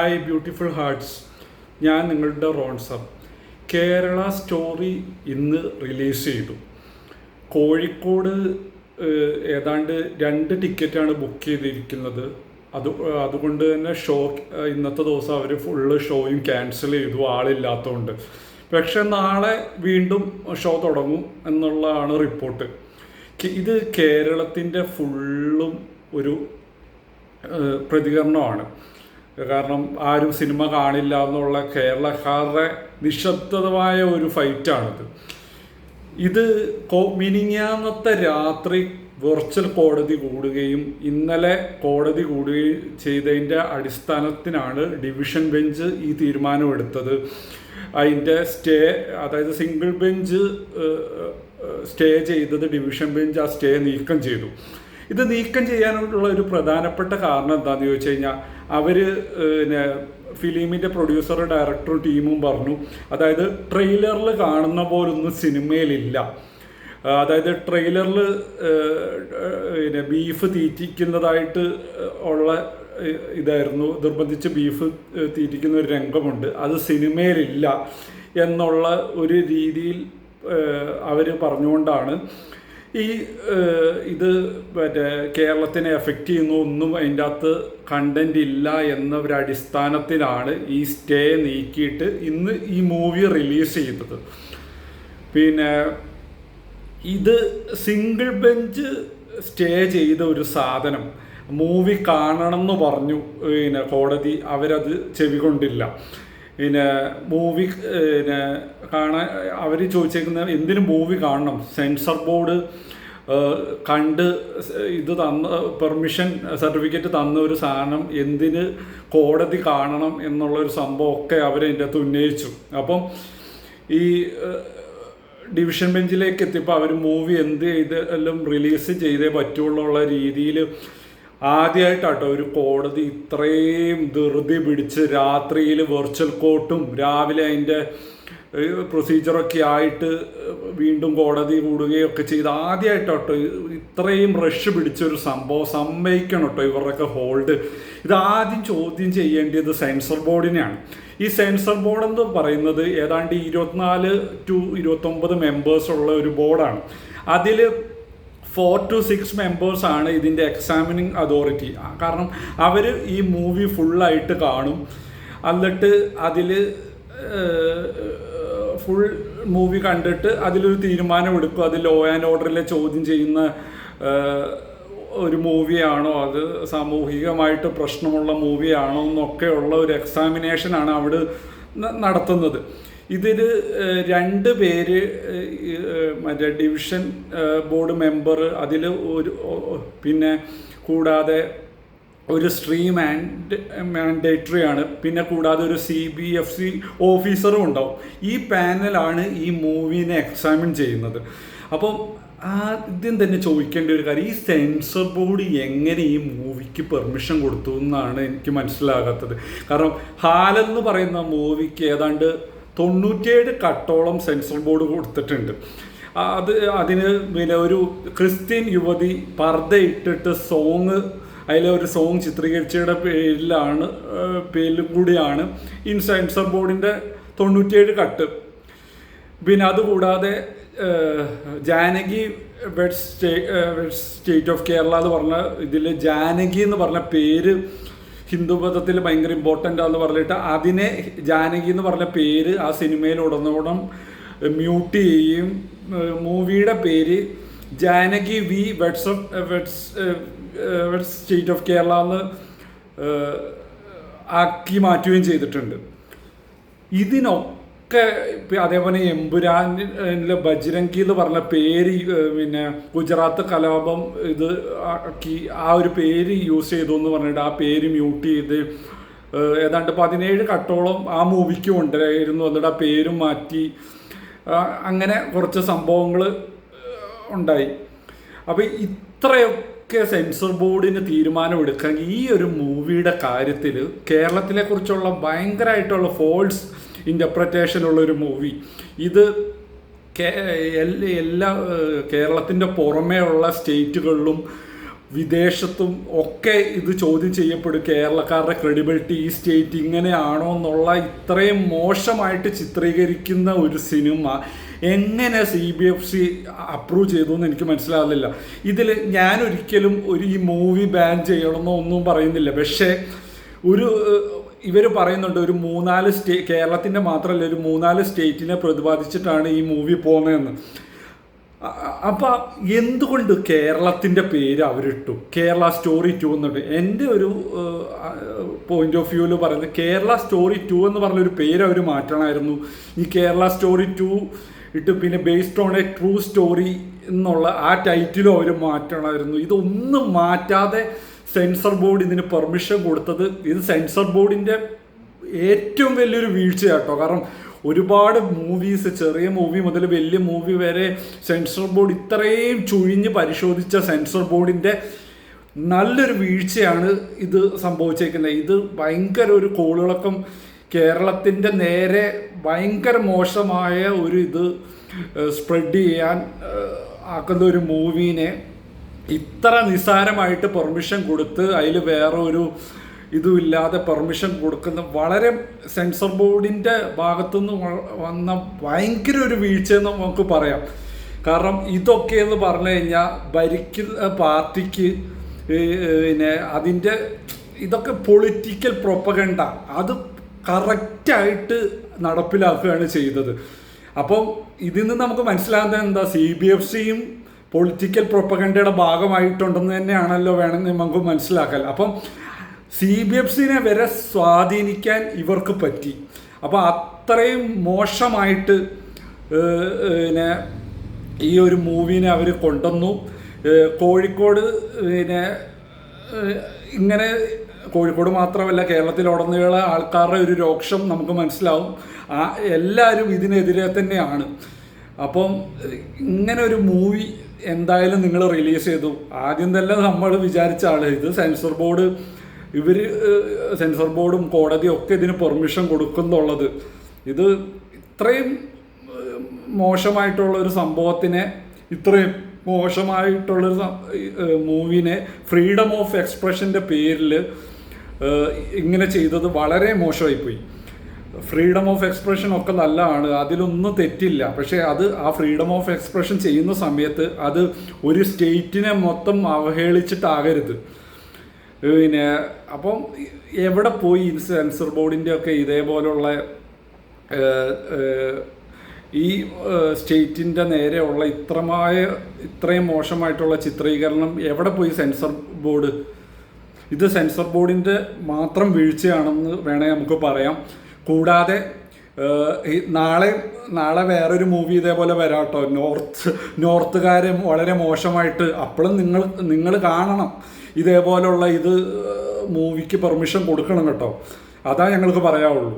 Hi beautiful hearts, ഞാൻ നിങ്ങളുടെ റോൺസർ. Kerala story ഇന്ന് റിലീസ് ചെയ്തു. കോഴിക്കോട് ഏതാണ്ട് 2 ടിക്കറ്റാണ് ബുക്ക് ചെയ്തിരിക്കുന്നത്. അതുകൊണ്ട് തന്നെ ഇന്നത്തെ ദിവസം അവർ ഫുള്ള് ഷോയും ക്യാൻസൽ ചെയ്തു, ആളില്ലാത്തതുകൊണ്ട്. പക്ഷെ നാളെ വീണ്ടും ഷോ തുടങ്ങും എന്നുള്ളതാണ് റിപ്പോർട്ട്. ഇത് കേരളത്തിൻ്റെ ഫുള്ളും ഒരു പ്രതികരണമാണ്. കാരണം ആരും സിനിമ കാണില്ല എന്നുള്ള കേരളക്കാരുടെ നിശബ്ദമായ ഒരു ഫൈറ്റാണിത്. ഇത് മിനിങ്ങാന്നത്തെ രാത്രി വെർച്വൽ കോടതി കൂടുകയും ഇന്നലെ കോടതി കൂടുകയും ചെയ്തതിൻ്റെ അടിസ്ഥാനത്തിനാണ് ഡിവിഷൻ ബെഞ്ച് ഈ തീരുമാനമെടുത്തത്. അതിൻ്റെ അതായത് സിംഗിൾ ബെഞ്ച് സ്റ്റേ ചെയ്തത് ഡിവിഷൻ ബെഞ്ച് ആ സ്റ്റേ നീക്കം ചെയ്തു. ഇത് നീക്കം ചെയ്യാനുള്ള ഒരു പ്രധാനപ്പെട്ട കാരണം എന്താണെന്ന് ചോദിച്ചു കഴിഞ്ഞാൽ, അവർ ഫിലിമിൻ്റെ പ്രൊഡ്യൂസർ, ഡയറക്ടറും ടീമും പറഞ്ഞു, അതായത് ട്രെയിലറിൽ കാണുന്ന പോലൊന്നും സിനിമയിലില്ല. അതായത് ട്രെയിലറിൽ ബീഫ് തീറ്റിക്കുന്നതായിട്ട് ഉള്ള ഇതായിരുന്നു, നിർബന്ധിച്ച് ബീഫ് തീറ്റിക്കുന്ന ഒരു രംഗമുണ്ട്, അത് സിനിമയിലില്ല എന്നുള്ള ഒരു രീതിയിൽ അവർ പറഞ്ഞുകൊണ്ടാണ് ഇത് കേരളത്തിനെ എഫക്റ്റ് ചെയ്യുന്ന ഒന്നും അതിൻ്റെ അകത്ത് കണ്ടന്റ് ഇല്ല എന്ന ഒരു അടിസ്ഥാനത്തിലാണ് ഈ സ്റ്റേ നീക്കിയിട്ട് ഇന്ന് ഈ മൂവി റിലീസ് ചെയ്തത്. പിന്നെ ഇത് സിംഗിൾ ബെഞ്ച് സ്റ്റേ ചെയ്ത ഒരു സാധനം മൂവി കാണണം എന്ന് പറഞ്ഞു കോടതി, അവരത് ചെവികൊണ്ടില്ല. മൂവി കാണാൻ അവർ ചോദിച്ചേക്കുന്നത് എന്തിനു മൂവി കാണണം, സെൻസർ ബോർഡ് കണ്ട് ഇത് പെർമിഷൻ സർട്ടിഫിക്കറ്റ് തന്ന ഒരു സാധനം എന്തിന് കോടതി കാണണം എന്നുള്ളൊരു സംഭവമൊക്കെ അവരതിൻ്റെ അകത്ത് ഉന്നയിച്ചു. അപ്പം ഈ ഡിവിഷൻ ബെഞ്ചിലേക്ക് എത്തിയപ്പോൾ അവർ മൂവി എന്ത് ചെയ്തെല്ലാം റിലീസ് ചെയ്തേ പറ്റുള്ള രീതിയിൽ ആദ്യമായിട്ടാട്ടോ ഒരു കോടതി ഇത്രയും ധൃതി പിടിച്ച് രാത്രിയിൽ വെർച്വൽ കോർട്ടും രാവിലെ അതിൻ്റെ പ്രൊസീജിയറൊക്കെ ആയിട്ട് വീണ്ടും കോടതി കൂടുകയൊക്കെ ചെയ്ത് ആദ്യമായിട്ടോ ഇത്രയും റഷ് പിടിച്ചൊരു സംഭവം. സമ്മതിക്കണം കേട്ടോ ഇവരുടെയൊക്കെ ഹോൾഡ്. ഇതാദ്യം ചോദ്യം ചെയ്യേണ്ടത് സെൻസർ ബോർഡിനെയാണ്. ഈ സെൻസർ ബോർഡ് എന്ന് പറയുന്നത് ഏതാണ്ട് 24 to 29 മെമ്പേഴ്സുള്ള ഒരു ബോർഡാണ്. അതിൽ 4 to 6 മെമ്പേഴ്സാണ് ഇതിൻ്റെ എക്സാമിനിങ് അതോറിറ്റി. കാരണം അവർ ഈ മൂവി ഫുള്ളായിട്ട് കാണും, എന്നിട്ട് അതിൽ ഫുൾ മൂവി കണ്ടിട്ട് അതിലൊരു തീരുമാനമെടുക്കും. അത് ലോ ആൻഡ് ഓർഡറിലെ ചോദ്യം ചെയ്യുന്ന ഒരു മൂവിയാണോ, അത് സാമൂഹികമായിട്ട് പ്രശ്നമുള്ള മൂവിയാണോ എന്നൊക്കെയുള്ള ഒരു എക്സാമിനേഷനാണ് അവിടെ നടത്തുന്നത്. ഇതിൽ 2 പേര് മറ്റേ ഡിവിഷൻ ബോർഡ് മെമ്പർ, അതിൽ പിന്നെ കൂടാതെ ഒരു സ്ട്രീം മാൻഡേറ്ററി ആണ്, പിന്നെ കൂടാതെ ഒരു CBFC ഓഫീസറും ഉണ്ടാവും. ഈ പാനലാണ് ഈ മൂവിനെ എക്സാമിൻ ചെയ്യുന്നത്. അപ്പം ആദ്യം തന്നെ ചോദിക്കേണ്ട ഒരു കാര്യം, ഈ സെൻസർ ബോർഡ് എങ്ങനെ ഈ മൂവിക്ക് പെർമിഷൻ കൊടുത്തു എന്നാണ് എനിക്ക് മനസ്സിലാകാത്തത്. കാരണം ഹാലെന്ന് പറയുന്ന മൂവിക്ക് ഏതാണ്ട് 97 കട്ടോളം സെൻസർ ബോർഡ് കൊടുത്തിട്ടുണ്ട്. അതിന് പിന്നെ ഒരു ക്രിസ്ത്യൻ യുവതി പർദ്ദ ഇട്ടിട്ട് അതിലൊരു സോങ് ചിത്രീകരിച്ചയുടെ പേരിലും കൂടിയാണ് ഈ സെൻസർ ബോർഡിൻ്റെ 97 കട്ട്. പിന്നെ അതുകൂടാതെ Janaki weds state of Kerala എന്ന് പറഞ്ഞ ഇതിൽ ജാനകി എന്ന് പറഞ്ഞ പേര് ഹിന്ദുമതത്തിൽ ഭയങ്കര ഇമ്പോർട്ടൻ്റ് ആണെന്ന് പറഞ്ഞിട്ട് അതിനെ ജാനകി എന്ന് പറഞ്ഞ പേര് ആ സിനിമയിൽ ഉടനോടം മ്യൂട്ട് ചെയ്യുകയും മൂവിയുടെ പേര് Janaki V weds state of Kerala എന്ന് ആക്കി മാറ്റുകയും ചെയ്തിട്ടുണ്ട്. ഇതിനൊക്കെ അതേപോലെ എമ്പുരാനിലെ ബജ്രംഗി എന്ന് പറഞ്ഞ പേര് പിന്നെ ഗുജറാത്ത് കലാപം ഇത് ആക്കി ആ ഒരു പേര് യൂസ് ചെയ്തു എന്ന് പറഞ്ഞിട്ട് ആ പേര് മ്യൂട്ട് ചെയ്ത് ഏതാണ്ട് 17 കട്ടോളം ആ മൂവിക്ക് ഉണ്ടായിരുന്നു. എന്നിട്ട് ആ പേരും മാറ്റി, അങ്ങനെ കുറച്ച് സംഭവങ്ങൾ ഉണ്ടായി. അപ്പോൾ ഇത്രയൊക്കെ സെൻസർ ബോർഡിന് തീരുമാനമെടുക്കാൻ ഈ ഒരു മൂവിയുടെ കാര്യത്തിൽ കേരളത്തിലെ കുറിച്ചുള്ള ഭയങ്കരമായിട്ടുള്ള ഫോൾസ് ഇൻ്റർപ്രിറ്റേഷനുള്ളൊരു മൂവി. ഇത് എല്ലാ കേരളത്തിൻ്റെ പുറമേ ഉള്ള സ്റ്റേറ്റുകളിലും വിദേശത്തും ഒക്കെ ഇത് ചോദ്യം ചെയ്യപ്പെടും. കേരളക്കാരുടെ ക്രെഡിബിലിറ്റി ഈ സ്റ്റേറ്റ് ഇങ്ങനെയാണോ എന്നുള്ള ഇത്രയും മോശമായിട്ട് ചിത്രീകരിക്കുന്ന ഒരു സിനിമ എങ്ങനെ CBFC അപ്രൂവ് ചെയ്തു എന്ന് എനിക്ക് മനസ്സിലാകുന്നില്ല. ഇതിൽ ഞാനൊരിക്കലും ഈ മൂവി ബാൻ ചെയ്യണമെന്നോ ഒന്നും പറയുന്നില്ല. പക്ഷേ ഇവർ പറയുന്നുണ്ട് ഒരു 3-4 കേരളത്തിൻ്റെ മാത്രമല്ല ഒരു 3-4 സ്റ്റേറ്റിനെ പ്രതിപാദിച്ചിട്ടാണ് ഈ മൂവി പോകുന്നതെന്ന്. അപ്പം എന്തുകൊണ്ട് കേരളത്തിൻ്റെ പേര് അവരിട്ടു കേരള സ്റ്റോറി 2 എന്നുണ്ട്? എൻ്റെ ഒരു പോയിന്റ് ഓഫ് വ്യൂവിൽ പറയുന്നത് കേരള സ്റ്റോറി 2 എന്ന് പറഞ്ഞൊരു പേര് അവർ മാറ്റണമായിരുന്നു. ഈ കേരള സ്റ്റോറി 2 ഇട്ട് പിന്നെ based on A true story എന്നുള്ള ആ ടൈറ്റിലും അവർ മാറ്റണമായിരുന്നു. ഇതൊന്നും മാറ്റാതെ സെൻസർ ബോർഡ് ഇതിന് പെർമിഷൻ കൊടുത്തത് ഇത് സെൻസർ ബോർഡിൻ്റെ ഏറ്റവും വലിയൊരു വീഴ്ചയാട്ടോ. കാരണം ഒരുപാട് മൂവീസ്, ചെറിയ മൂവി മുതൽ വലിയ മൂവി വരെ സെൻസർ ബോർഡ് ഇത്രയും ചുഴിഞ്ഞ് പരിശോധിച്ച സെൻസർ ബോർഡിൻ്റെ നല്ലൊരു വീഴ്ചയാണ് ഇത് സംഭവിച്ചേക്കുന്നത്. ഇത് ഭയങ്കര ഒരു കോളിളക്കം കേരളത്തിൻ്റെ നേരെ ഭയങ്കര മോശമായ ഇത് സ്പ്രെഡ് ചെയ്യാൻ ആക്കുന്ന ഒരു മൂവീനെ ഇത്ര നിസ്സാരമായിട്ട് പെർമിഷൻ കൊടുത്ത് അതിൽ വേറെ ഒരു ഇതുമില്ലാതെ പെർമിഷൻ കൊടുക്കുന്ന വളരെ സെൻസർ ബോർഡിൻ്റെ ഭാഗത്തുനിന്ന് വന്ന ഭയങ്കര ഒരു വീഴ്ചയെന്ന് നമുക്ക് പറയാം. കാരണം ഇതൊക്കെ എന്ന് പറഞ്ഞു കഴിഞ്ഞാൽ ഭരിക്കുന്ന പാർട്ടിക്ക് പിന്നെ അതിൻ്റെ ഇതൊക്കെ പൊളിറ്റിക്കൽ പ്രൊപ്പഗണ്ട അത് കറക്റ്റായിട്ട് നടപ്പിലാക്കുകയാണ് ചെയ്തത്. അപ്പം ഇതിൽ നിന്ന് നമുക്ക് മനസ്സിലാകുന്നത് എന്താ, CBFCയും പൊളിറ്റിക്കൽ പ്രൊപ്പഗണ്ടയുടെ ഭാഗമായിട്ടുണ്ടെന്ന് തന്നെയാണല്ലോ വേണമെന്ന് നമുക്ക് മനസ്സിലാക്കാൻ. അപ്പം CBFCനെ വരെ സ്വാധീനിക്കാൻ ഇവർക്ക് പറ്റി. അപ്പോൾ അത്രയും മോശമായിട്ട് പിന്നെ ഈ ഒരു മൂവീനെ അവർ കൊണ്ടുവന്നു. കോഴിക്കോട് പിന്നെ ഇങ്ങനെ കോഴിക്കോട് മാത്രമല്ല കേരളത്തിലുടനീള ആൾക്കാരുടെ ഒരു രോക്ഷം നമുക്ക് മനസ്സിലാവും. എല്ലാവരും ഇതിനെതിരെ തന്നെയാണ്. അപ്പം ഇങ്ങനെ ഒരു മൂവി എന്തായാലും നിങ്ങൾ റിലീസ് ചെയ്തു. ആദ്യം തന്നെ നമ്മൾ വിചാരിച്ച ഇത് സെൻസർ ബോർഡ് സെൻസർ ബോർഡും കോടതിയും ഒക്കെ ഇതിന് പെർമിഷൻ കൊടുക്കുന്നുള്ളത്. ഇത് ഇത്രയും മോശമായിട്ടുള്ളൊരു സംഭവത്തിനെ, ഇത്രയും മോശമായിട്ടുള്ളൊരു മൂവിനെ ഫ്രീഡം ഓഫ് എക്സ്പ്രഷൻ്റെ പേരിൽ ഇങ്ങനെ ചെയ്തത് വളരെ മോശമായിപ്പോയി. ഫ്രീഡം ഓഫ് എക്സ്പ്രഷൻ ഒക്കെ നല്ലതാണ്, അതിലൊന്നും തെറ്റില്ല. പക്ഷേ ആ ഫ്രീഡം ഓഫ് എക്സ്പ്രഷൻ ചെയ്യുന്ന സമയത്ത് അത് ഒരു സ്റ്റേറ്റിനെ മൊത്തം അവഹേളിച്ചിട്ടാകരുത്. പിന്നെ അപ്പം എവിടെ പോയി സെൻസർ ബോർഡിൻ്റെ ഒക്കെ ഇതേപോലുള്ള ഈ സ്റ്റേറ്റിൻ്റെ നേരെയുള്ള ഇത്രയും മോശമായിട്ടുള്ള ചിത്രീകരണം എവിടെ പോയി സെൻസർ ബോർഡ്? ഇത് സെൻസർ ബോർഡിൻ്റെ മാത്രം വീഴ്ചയാണെന്ന് വേണേൽ നമുക്ക് പറയാം. കൂടാതെ നാളെ വേറൊരു മൂവി ഇതേപോലെ വരാട്ടോ, നോർത്തുകാരെ വളരെ മോശമായിട്ട്. അപ്പോഴും നിങ്ങൾ കാണണം, ഇതേപോലുള്ള മൂവിക്ക് പെർമിഷൻ കൊടുക്കണം കേട്ടോ. അതാ ഞങ്ങൾക്ക് പറയാവുള്ളൂ.